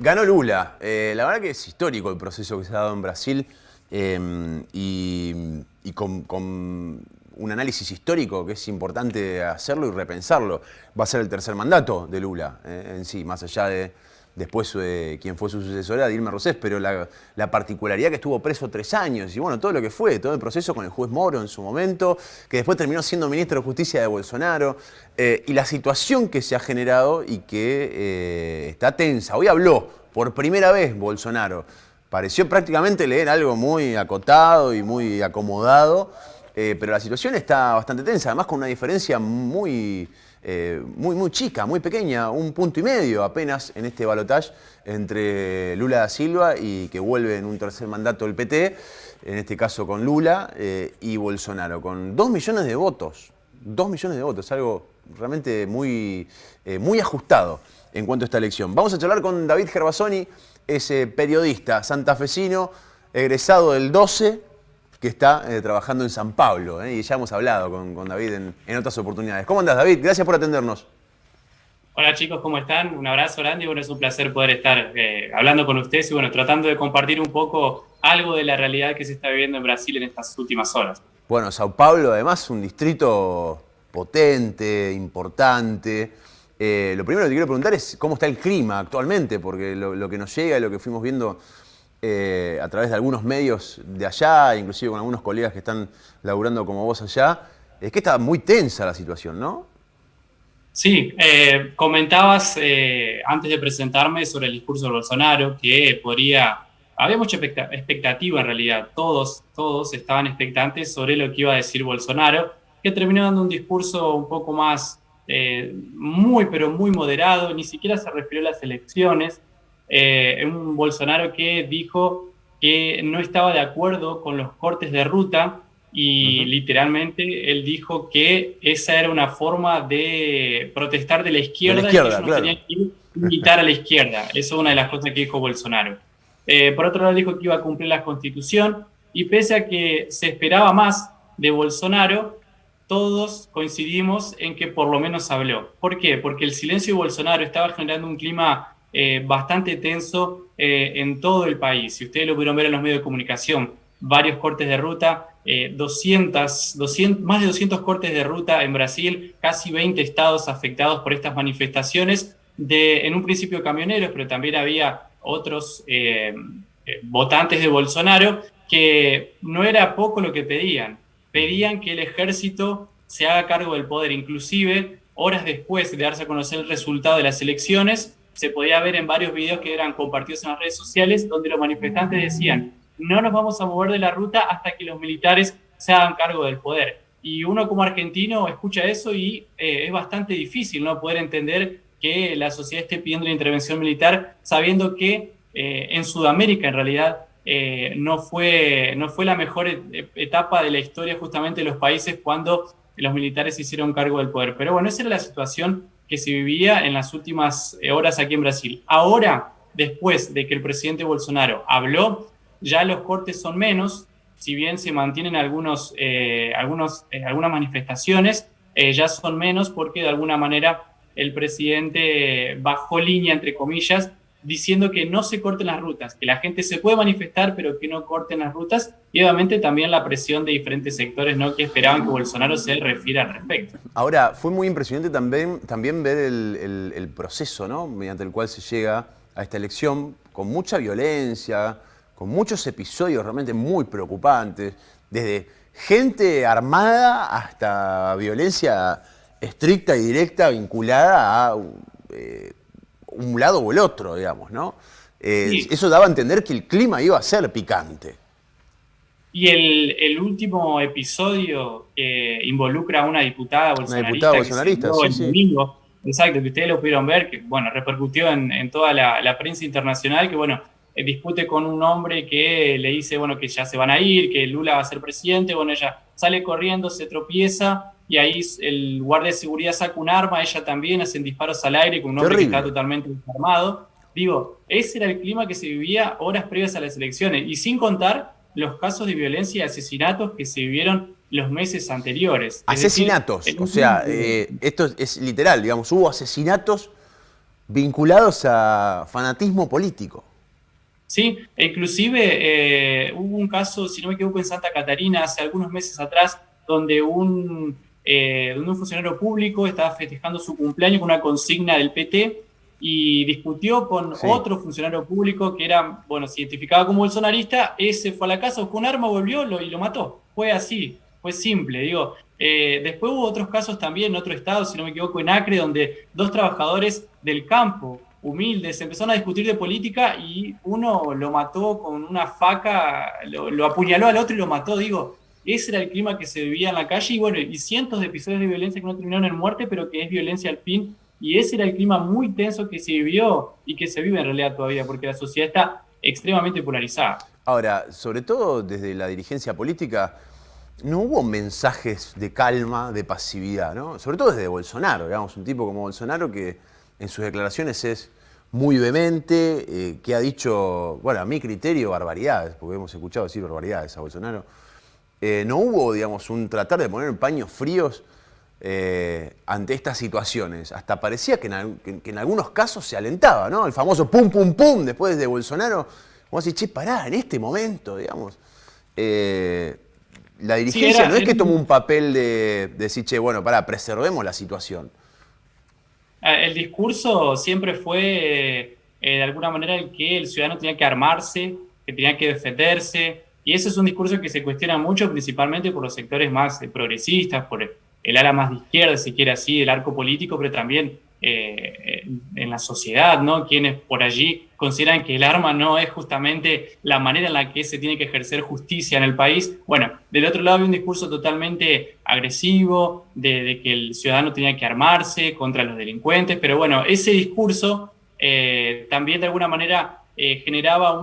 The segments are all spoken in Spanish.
Ganó Lula. La verdad que es histórico el proceso que se ha dado en Brasil y con un análisis histórico que es importante hacerlo y repensarlo. Va a ser el tercer mandato de Lula en sí, más allá de después quién fue su sucesora, Dilma Rousseff, pero la particularidad que estuvo preso 3 años y bueno, todo lo que fue, todo el proceso con el juez Moro en su momento, que después terminó siendo ministro de Justicia de Bolsonaro, y la situación que se ha generado y que está tensa. Hoy habló por primera vez Bolsonaro. Pareció prácticamente leer algo muy acotado y muy acomodado, pero la situación está bastante tensa, además con una diferencia muy chica, muy pequeña, 1,5 puntos apenas en este balotaje entre Lula da Silva y que vuelve en un tercer mandato el PT, en este caso con Lula, y Bolsonaro, con 2 millones de votos. 2 millones de votos, algo realmente muy ajustado en cuanto a esta elección. Vamos a charlar con David Gervasoni, es periodista santafesino, egresado del 12, que está trabajando en San Pablo, y ya hemos hablado con David en otras oportunidades. ¿Cómo andás, David? Gracias por atendernos. Hola chicos, ¿cómo están? Un abrazo grande y bueno, es un placer poder estar hablando con ustedes y bueno, tratando de compartir un poco algo de la realidad que se está viviendo en Brasil en estas últimas horas. Bueno, Sao Paulo además un distrito potente, importante. Lo primero que te quiero preguntar es cómo está el clima actualmente, porque lo que nos llega y lo que fuimos viendo a través de algunos medios de allá, inclusive con algunos colegas que están laburando como vos allá, es que está muy tensa la situación, ¿no? Sí, comentabas antes de presentarme sobre el discurso de Bolsonaro que había mucha expectativa en realidad, todos estaban expectantes sobre lo que iba a decir Bolsonaro, que terminó dando un discurso un poco más, pero muy moderado, ni siquiera se refirió a las elecciones, un Bolsonaro que dijo que no estaba de acuerdo con los cortes de ruta y literalmente él dijo que esa era una forma de protestar de la izquierda y que ellos no Claro. tenían que imitar a la izquierda. Eso es una de las cosas que dijo Bolsonaro. Por otro lado, dijo que iba a cumplir la Constitución y pese a que se esperaba más de Bolsonaro, todos coincidimos en que por lo menos habló. ¿Por qué? Porque el silencio de Bolsonaro estaba generando un clima bastante tenso en todo el país. Si ustedes lo pudieron ver en los medios de comunicación, varios cortes de ruta, más de 200 cortes de ruta en Brasil, casi 20 estados afectados por estas manifestaciones, en un principio camioneros, pero también había otros votantes de Bolsonaro que no era poco lo que pedían que el ejército se haga cargo del poder, inclusive horas después de darse a conocer el resultado de las elecciones, se podía ver en varios videos que eran compartidos en las redes sociales, donde los manifestantes decían: no nos vamos a mover de la ruta hasta que los militares se hagan cargo del poder. Y uno como argentino escucha eso y es bastante difícil no poder entender que la sociedad esté pidiendo la intervención militar, sabiendo que en Sudamérica en realidad no fue la mejor etapa de la historia justamente de los países cuando los militares se hicieron cargo del poder. Pero bueno, esa era la situación que se vivía en las últimas horas aquí en Brasil. Ahora, después de que el presidente Bolsonaro habló, ya los cortes son menos, si bien se mantienen algunas manifestaciones, ya son menos porque de alguna manera el presidente bajó línea, entre comillas, diciendo que no se corten las rutas, que la gente se puede manifestar, pero que no corten las rutas, y obviamente también la presión de diferentes sectores, ¿no?, que esperaban que Bolsonaro se refiera al respecto. Ahora, fue muy impresionante también ver el proceso, ¿no?, mediante el cual se llega a esta elección, con mucha violencia, con muchos episodios realmente muy preocupantes, desde gente armada hasta violencia estricta y directa vinculada a un lado o el otro, digamos, ¿no? Sí. Eso daba a entender que el clima iba a ser picante. Y el último episodio que involucra a una diputada Una diputada bolsonarista que se bolsonarista, dio sí, el sí. domingo, exacto, que ustedes lo pudieron ver, que bueno, repercutió en toda la prensa internacional, que bueno, discute con un hombre que le dice, bueno, que ya se van a ir, que Lula va a ser presidente, bueno, ella sale corriendo, se tropieza, y ahí el guardia de seguridad saca un arma, ella también, hacen disparos al aire con un hombre que está Terrible. totalmente desarmado. Digo, ese era el clima que se vivía horas previas a las elecciones, y sin contar los casos de violencia y asesinatos que se vivieron los meses anteriores. Es decir, Asesinatos, o sea, esto es literal, digamos, hubo asesinatos vinculados a fanatismo político. Sí, e inclusive hubo un caso, si no me equivoco, en Santa Catarina hace algunos meses atrás, donde un funcionario público estaba festejando su cumpleaños con una consigna del PT y discutió con Sí. otro funcionario público que era, bueno, se identificaba como bolsonarista. Ese fue a la casa, buscó un arma, volvió y lo mató. Fue así, fue simple, digo. Después hubo otros casos también en otro estado, si no me equivoco, en Acre, donde dos trabajadores del campo, humildes, empezaron a discutir de política y uno lo mató con una faca, lo apuñaló al otro y lo mató. Digo, ese era el clima que se vivía en la calle y bueno, y cientos de episodios de violencia que no terminaron en muerte, pero que es violencia al fin. Y ese era el clima muy tenso que se vivió y que se vive en realidad todavía, porque la sociedad está extremadamente polarizada. Ahora, sobre todo desde la dirigencia política, no hubo mensajes de calma, de pasividad, ¿no? Sobre todo desde Bolsonaro, digamos, un tipo como Bolsonaro que en sus declaraciones es muy vehemente, que ha dicho, bueno, a mi criterio, barbaridades, porque hemos escuchado decir barbaridades a Bolsonaro. No hubo, digamos, un tratar de poner paños fríos ante estas situaciones. Hasta parecía que en algunos casos se alentaba, ¿no? El famoso pum, pum, pum, después de Bolsonaro. Vamos a decir, che, pará, en este momento, digamos. La Sí, dirigencia no es que tomó un papel de decir, che, bueno, pará, preservemos la situación. el discurso siempre fue, de alguna manera, el que el ciudadano tenía que armarse, que tenía que defenderse, y ese es un discurso que se cuestiona mucho, principalmente por los sectores más progresistas, por el ala más de izquierda, si quiere así, del arco político, pero también en la sociedad, ¿no? Quienes por allí consideran que el arma no es justamente la manera en la que se tiene que ejercer justicia en el país. Bueno, del otro lado había un discurso totalmente agresivo de que el ciudadano tenía que armarse contra los delincuentes, pero bueno, ese discurso también de alguna manera generaba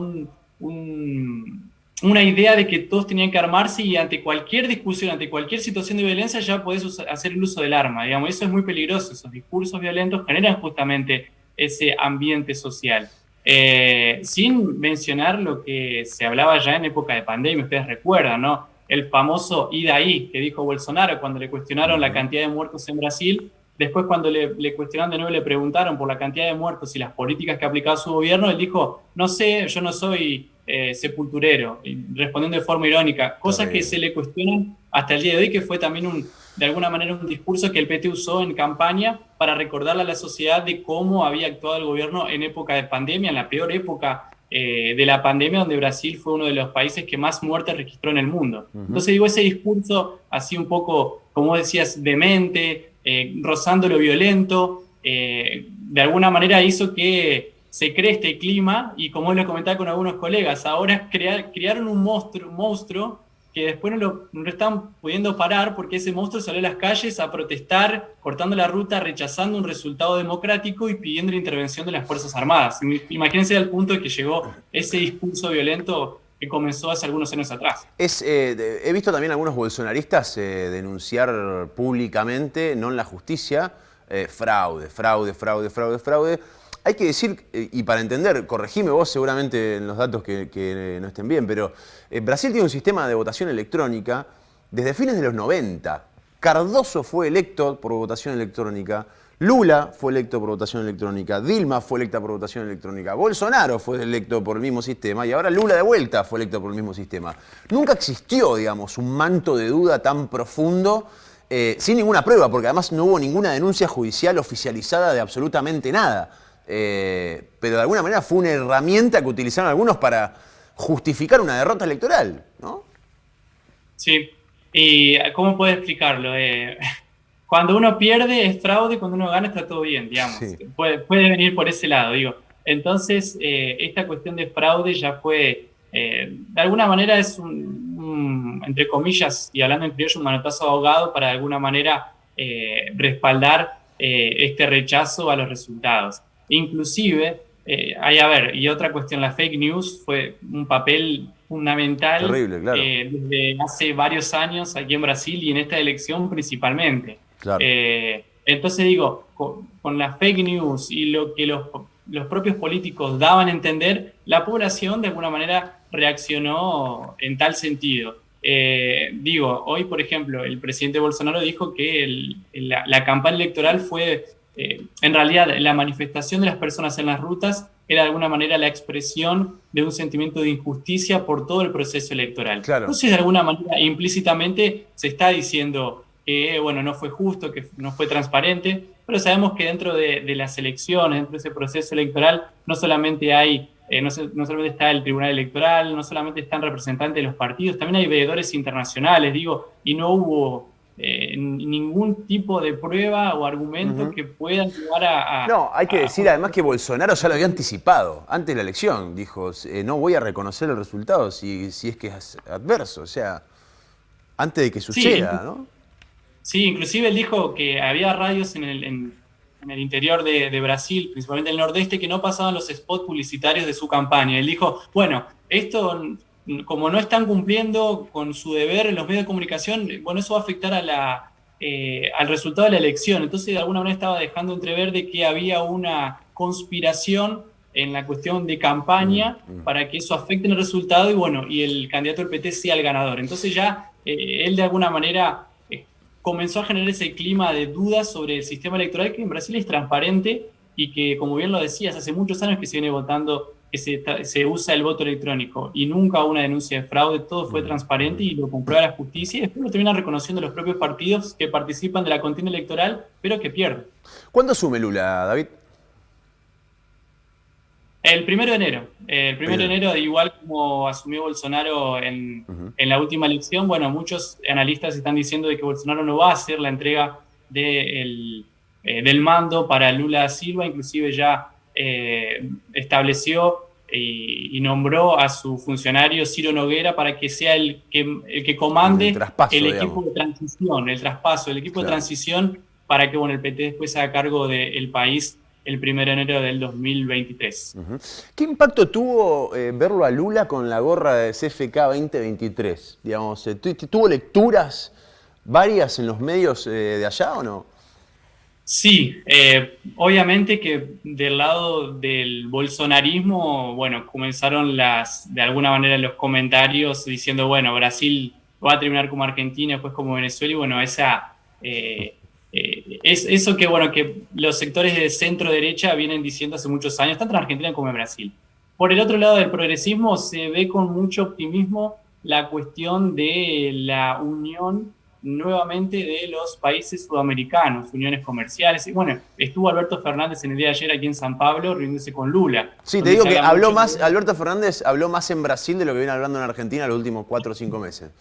una idea de que todos tenían que armarse y ante cualquier discusión, ante cualquier situación de violencia ya podés hacer el uso del arma, digamos. Eso es muy peligroso, esos discursos violentos generan justamente ese ambiente social. Sin mencionar lo que se hablaba ya en época de pandemia, ustedes recuerdan, ¿no? El famoso ida ahí que dijo Bolsonaro cuando le cuestionaron la cantidad de muertos en Brasil. Después, cuando le cuestionaron de nuevo, le preguntaron por la cantidad de muertos y las políticas que aplicaba su gobierno, él dijo, no sé, yo no soy sepulturero, respondiendo de forma irónica, cosas que se le cuestionan hasta el día de hoy, que fue también de alguna manera un discurso que el PT usó en campaña para recordarle a la sociedad de cómo había actuado el gobierno en época de pandemia, en la peor época de la pandemia, donde Brasil fue uno de los países que más muertes registró en el mundo. Entonces digo, ese discurso así un poco, como decías, demente, rozando lo violento, de alguna manera hizo que se cree este clima y como lo comentaba con algunos colegas, ahora crearon un monstruo que después no lo están pudiendo parar porque ese monstruo salió a las calles a protestar, cortando la ruta, rechazando un resultado democrático y pidiendo la intervención de las Fuerzas Armadas. Imagínense al punto de que llegó ese discurso violento que comenzó hace algunos años atrás. He visto también algunos bolsonaristas denunciar públicamente, no en la justicia, fraude. Hay que decir, y para entender, corregime vos seguramente en los datos que no estén bien, pero Brasil tiene un sistema de votación electrónica desde fines de los 90. Cardoso fue electo por votación electrónica, Lula fue electo por votación electrónica, Dilma fue electa por votación electrónica, Bolsonaro fue electo por el mismo sistema y ahora Lula de vuelta fue electo por el mismo sistema. Nunca existió, digamos, un manto de duda tan profundo sin ninguna prueba, porque además no hubo ninguna denuncia judicial oficializada de absolutamente nada. Pero de alguna manera fue una herramienta que utilizaron algunos para justificar una derrota electoral, ¿no? Sí, y ¿cómo puedo explicarlo? Cuando uno pierde es fraude, cuando uno gana está todo bien, digamos. Sí. Puede venir por ese lado, digo. Entonces, esta cuestión de fraude ya fue, de alguna manera es entre comillas, y hablando en criollo, un manotazo ahogado para de alguna manera respaldar este rechazo a los resultados. Inclusive, a ver, y otra cuestión, la fake news fue un papel fundamental Terrible, claro. desde hace varios años aquí en Brasil y en esta elección principalmente. Claro. Entonces digo, con las fake news y lo que los propios políticos daban a entender, la población de alguna manera reaccionó en tal sentido. Digo, hoy por ejemplo, el presidente Bolsonaro dijo que la campaña electoral fue en realidad la manifestación de las personas en las rutas era de alguna manera la expresión de un sentimiento de injusticia por todo el proceso electoral. Claro. Entonces, de alguna manera, implícitamente se está diciendo que, bueno, no fue justo, que no fue transparente, pero sabemos que dentro de las elecciones, dentro de ese proceso electoral, no solamente hay, no solamente está el Tribunal Electoral, no solamente están representantes de los partidos, también hay veedores internacionales, digo, y no hubo ningún tipo de prueba o argumento que puedan llevar a... No, hay que decir además que Bolsonaro ya lo había anticipado antes de la elección. Dijo, no voy a reconocer el resultado si es que es adverso. O sea, antes de que suceda, sí, ¿no? Sí, inclusive él dijo que había radios en el interior de Brasil, principalmente en el nordeste, que no pasaban los spots publicitarios de su campaña. Él dijo, bueno, esto, como no están cumpliendo con su deber en los medios de comunicación, bueno, eso va a afectar al resultado de la elección. Entonces, de alguna manera estaba dejando entrever de que había una conspiración en la cuestión de campaña para que eso afecte el resultado y, bueno, y el candidato del PT sea el ganador. Entonces ya él de alguna manera comenzó a generar ese clima de dudas sobre el sistema electoral que en Brasil es transparente y que, como bien lo decías, hace muchos años que se viene votando, que se usa el voto electrónico y nunca hubo una denuncia de fraude, todo fue transparente y lo comprueba la justicia y después lo terminan reconociendo los propios partidos que participan de la contienda electoral, pero que pierden. ¿Cuándo asume Lula, David? El 1 de enero. El 1 de enero, igual como asumió Bolsonaro en la última elección, bueno, muchos analistas están diciendo de que Bolsonaro no va a hacer la entrega del mando para Lula da Silva, inclusive ya estableció y nombró a su funcionario Ciro Nogueira para que sea el que comande el equipo de transición, el traspaso, el equipo de transición para que, bueno, el PT después se haga cargo del país el 1 de enero del 2023. ¿Qué impacto tuvo verlo a Lula con la gorra de CFK 2023? Digamos, ¿tuvo lecturas varias en los medios de allá o no? Sí, obviamente que del lado del bolsonarismo, bueno, comenzaron de alguna manera los comentarios diciendo, bueno, Brasil va a terminar como Argentina, después como Venezuela, y bueno, es eso que, bueno, que los sectores de centro-derecha vienen diciendo hace muchos años, tanto en Argentina como en Brasil. Por el otro lado del progresismo se ve con mucho optimismo la cuestión de la unión nuevamente de los países sudamericanos, uniones comerciales. Y bueno, estuvo Alberto Fernández en el día de ayer aquí en San Pablo reuniéndose con Lula. Sí, te digo que Alberto Fernández habló más en Brasil de lo que viene hablando en Argentina los últimos 4 o 5 meses.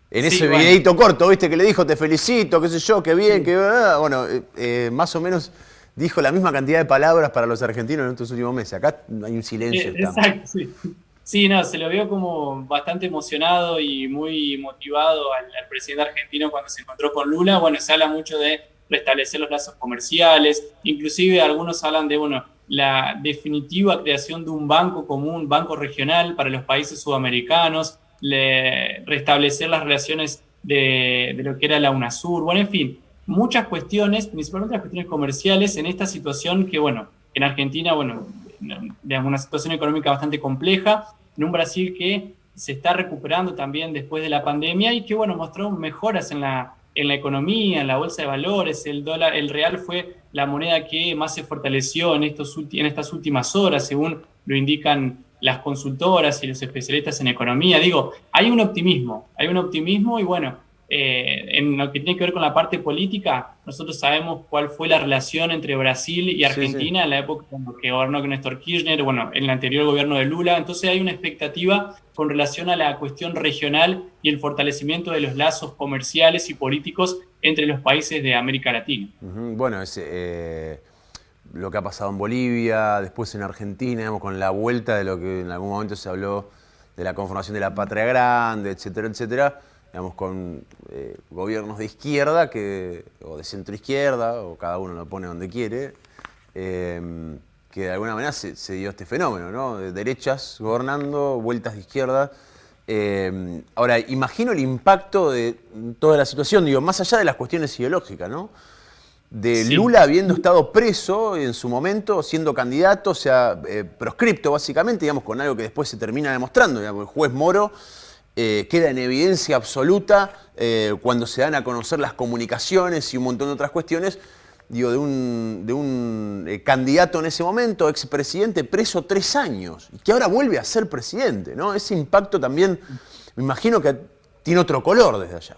En ese videíto corto, viste, que le dijo, te felicito, qué sé yo, qué bien, qué... Bueno, más o menos dijo la misma cantidad de palabras para los argentinos en estos últimos meses. Acá hay un silencio. Exacto, sí. Sí, no, se lo vio como bastante emocionado y muy motivado al presidente argentino cuando se encontró con Lula. Bueno, se habla mucho de restablecer los lazos comerciales, inclusive algunos hablan de, bueno, la definitiva creación de un banco común, banco regional para los países sudamericanos, restablecer las relaciones de lo que era la UNASUR, bueno, en fin, muchas cuestiones, principalmente las cuestiones comerciales, en esta situación que, bueno, en Argentina, bueno, de una situación económica bastante compleja, en un Brasil que se está recuperando también después de la pandemia y que, bueno, mostró mejoras en la economía, en la bolsa de valores. El dólar, el real fue la moneda que más se fortaleció en estas últimas horas, según lo indican las consultoras y los especialistas en economía. Digo, hay un optimismo y, bueno, en lo que tiene que ver con la parte política, nosotros sabemos cuál fue la relación entre Brasil y Argentina en la época en que gobernó Néstor Kirchner, bueno, en el anterior gobierno de Lula. Entonces hay una expectativa con relación a la cuestión regional y el fortalecimiento de los lazos comerciales y políticos entre los países de América Latina. Bueno, es lo que ha pasado en Bolivia, después en Argentina, digamos, con la vuelta de lo que en algún momento se habló de la conformación de la patria grande, etcétera, etcétera. Digamos, con gobiernos de izquierda o de centro izquierda, o cada uno lo pone donde quiere, que de alguna manera se dio este fenómeno, ¿no? De derechas gobernando, vueltas de izquierda. Ahora, imagino el impacto de toda la situación, digo, más allá de las cuestiones ideológicas, ¿no? De Lula habiendo estado preso en su momento, siendo candidato, o sea, proscripto básicamente, digamos, con algo que después se termina demostrando, digamos, el juez Moro queda en evidencia absoluta cuando se dan a conocer las comunicaciones y un montón de otras cuestiones digo, de un candidato en ese momento, expresidente, preso 3 años, y que ahora vuelve a ser presidente, ¿no? Ese impacto también, me imagino que tiene otro color desde allá.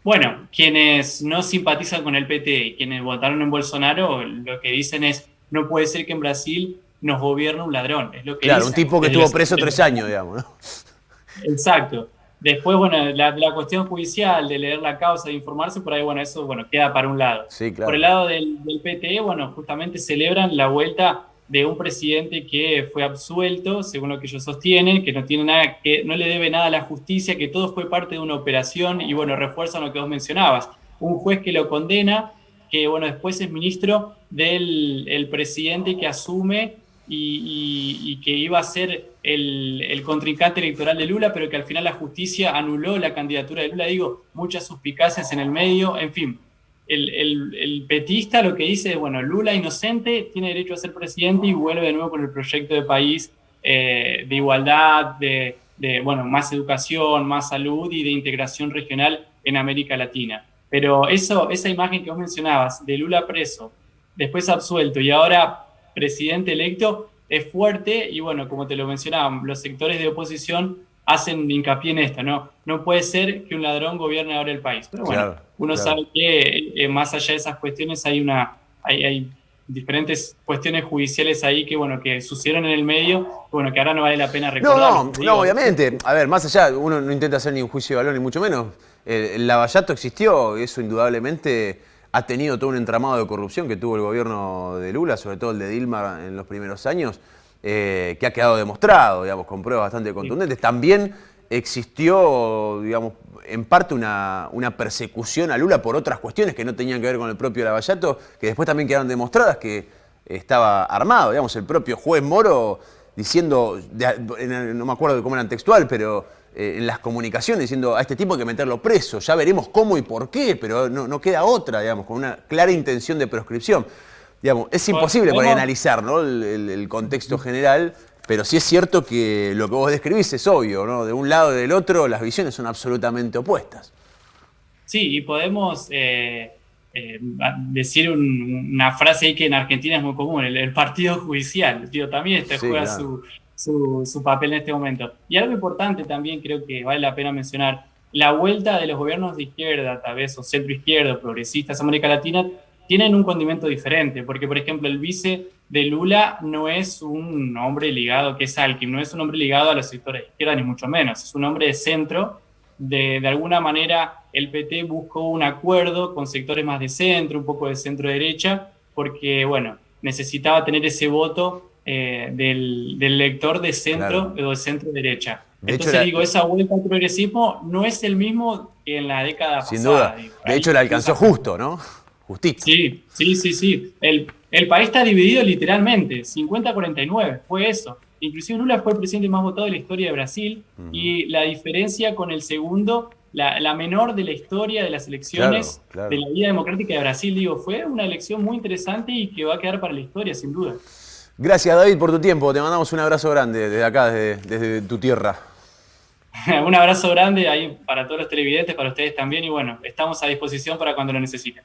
Bueno, quienes no simpatizan con el PT y quienes votaron en Bolsonaro, lo que dicen es, no puede ser que en Brasil nos gobierne un ladrón, es lo que Claro, un dicen. tipo que estuvo preso 3 años, digamos, ¿no? Exacto. Después, bueno, la cuestión judicial de leer la causa, de informarse, por ahí, bueno, eso, bueno, queda para un lado. Sí, Por el claro. lado del PT, bueno, justamente celebran la vuelta de un presidente que fue absuelto, según lo que ellos sostienen, que no tiene nada, que no le debe nada a la justicia, que todo fue parte de una operación, y bueno, refuerzan lo que vos mencionabas. Un juez que lo condena, que bueno, después es ministro del el presidente que asume y que iba a ser el contrincante electoral de Lula, pero que al final la justicia anuló la candidatura de Lula. Digo, muchas suspicacias en el medio, en fin. El petista lo que dice es, bueno, Lula inocente, tiene derecho a ser presidente y vuelve de nuevo con el proyecto de país de igualdad, bueno, más educación, más salud y de integración regional en América Latina. Pero esa imagen que vos mencionabas de Lula preso, después absuelto y ahora presidente electo, es fuerte y bueno, como te lo mencionaba, los sectores de oposición hacen hincapié en esto, ¿no? No puede ser que un ladrón gobierne ahora el país. Pero bueno, Claro, uno claro. sabe que más allá de esas cuestiones hay diferentes cuestiones judiciales ahí que, bueno, que sucedieron en el medio, bueno, que ahora no vale la pena No, recordarlos. no, Te no, digo, obviamente. A ver, más allá, uno no intenta hacer ni un juicio de valor, ni mucho menos. El lavallato existió, eso indudablemente ha tenido todo un entramado de corrupción que tuvo el gobierno de Lula, sobre todo el de Dilma en los primeros años, que ha quedado demostrado, digamos, con pruebas bastante contundentes. También existió, digamos, en parte una persecución a Lula por otras cuestiones que no tenían que ver con el propio lavallato, que después también quedaron demostradas que estaba armado. Digamos, el propio juez Moro diciendo, no me acuerdo de cómo eran textual, pero en las comunicaciones diciendo a este tipo hay que meterlo preso, ya veremos cómo y por qué, pero no queda otra, digamos, con una clara intención de proscripción. Digamos, es imposible por ahí podemos, analizar, ¿no?, el contexto general, pero sí es cierto que lo que vos describís es obvio, ¿no? De un lado y del otro las visiones son absolutamente opuestas. sí, y podemos decir una frase ahí que en Argentina es muy común, el partido judicial, tío, también Sí, juega claro. su papel en este momento. Y algo importante también creo que vale la pena mencionar, la vuelta de los gobiernos de izquierda, tal vez, o centro izquierdo, progresistas, América Latina, tienen un condimento diferente, porque por ejemplo el vice de Lula no es un hombre ligado, que es Alckmin, no es un hombre ligado a los sectores de izquierda, ni mucho menos, es un hombre de centro. De alguna manera el PT buscó un acuerdo con sectores más de centro, un poco de centro derecha, porque, bueno, necesitaba tener ese voto del lector de Claro. centro o de centro derecha. De hecho, Entonces digo, esa vuelta al progresismo no es el mismo que en la década sin pasada. duda. Digo. De Hay hecho, le alcanzó cosas. justo, ¿no? Justito. Sí, sí, sí, sí. El país está dividido literalmente, 50-49, fue eso. Inclusive Lula fue el presidente más votado de la historia de Brasil y la diferencia con el segundo, la menor de la historia de las Claro, elecciones de claro. la vida democrática de Brasil, digo, fue una elección muy interesante y que va a quedar para la historia, sin duda. Gracias, David, por tu tiempo. Te mandamos un abrazo grande desde acá, desde tu tierra. Un abrazo grande ahí para todos los televidentes, para ustedes también y bueno, estamos a disposición para cuando lo necesiten.